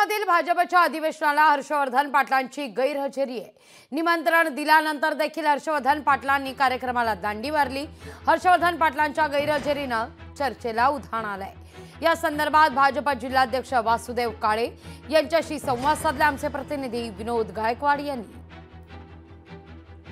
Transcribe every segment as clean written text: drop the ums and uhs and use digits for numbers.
नागपूरमधील भाजपच्या अधिवेशनाला हर्षवर्धन पाटलांची गैरहजेरी आहे। निमंत्रण दिल्यानंतर देखील हर्षवर्धन पाटलांनी कार्यक्रमाला दांडी मारली। हर्षवर्धन पाटलांच्या गैरहजेरीनं चर्चेला उधाण आलंय। या संदर्भात भाजप जिल्हाध्यक्ष वासुदेव काळे यांच्याशी संवाद साधला आमचे प्रतिनिधी विनोद गायकवाड यांनी।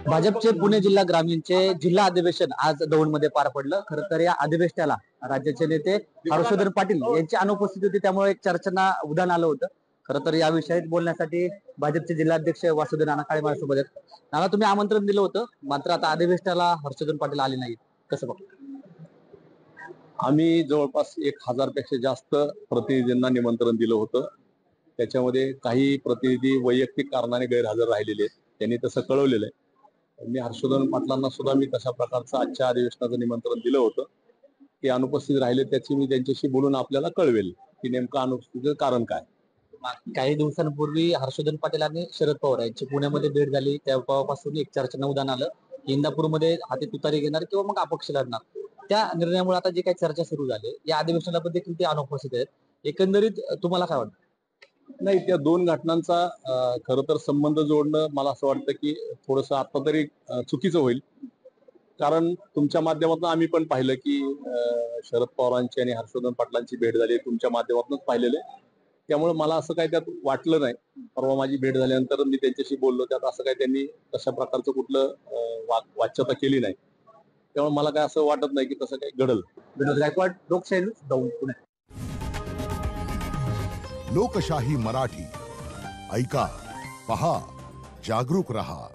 भाजपचे पुणे जिल्हा ग्रामीणचे जिल्हा अधिवेशन आज दौंडमध्ये पार पडलं। खरं तर या अधिवेशनाला राज्याचे नेते हर्षवर्धन पाटील यांची अनुपस्थिती होती, त्यामुळे एक चर्चांना उधाण आलं होतं। खरं तर या विषयात बोलण्यासाठी भाजपचे जिल्हाध्यक्ष वासुदेव नाना काळे माझ्यासोबत आहेत। नाना, तुम्ही आमंत्रण दिलं होतं, मात्र आता अधिवेशनाला हर्षवर्धन पाटील आले नाहीत, कसं बघता? आम्ही जवळपास 1000 पेक्षा जास्त प्रतिनिधींना निमंत्रण दिलं होतं। त्याच्यामध्ये काही प्रतिनिधी वैयक्तिक कारणाने गैरहजर राहिलेले आहेत, त्यांनी तसं कळवलेलं आहे। मी हर्षवर्धन पाटलांना सुद्धा मी तशा प्रकारचं आजच्या अधिवेशनाचं निमंत्रण दिलं होतं। ते अनुपस्थित राहिले त्याची मी त्यांच्याशी बोलून आपल्याला कळवेल की नेमकं अनुपस्थितीचं कारण काय। काही दिवसांपूर्वी हर्षवर्धन पाटील आणि शरद पवार यांची पुण्यामध्ये भेट झाली, तेव्हापासून एक चर्चेला उधाण आलं की इंदापूरमध्ये हाती तुतारी घेणार किंवा मग अपक्ष लढणार। त्या निर्णयामुळे आता जी काही चर्चा सुरू झाली या अधिवेशनाला देखील ते अनुपस्थित आहेत। एकंदरीत तुम्हाला काय वाटतं? नाही, त्या दोन घटनांचा खरं तर संबंध जोडणं मला असं वाटतं की थोडंसं आता तरी चुकीचं होईल। कारण तुमच्या माध्यमातून आम्ही पण पाहिलं की शरद पवारांची आणि हर्षवर्धन पाटलांची भेट झाली, तुमच्या माध्यमातूनच पाहिलेलं आहे। त्यामुळे मला असं काही त्यात वाटलं नाही। परवा माझी भेट झाल्यानंतर मी त्यांच्याशी बोललो, त्यात असं काही त्यांनी तशा प्रकारचं कुठलं वाच्यता केली नाही। त्यामुळे मला काय असं वाटत नाही की तसं काही घडलं। विनोद गायकवाड, लोकशाही न्यूज, दौंड, पुणे। लोकशाही मराठी ऐका, पहा, जागरूक रहा।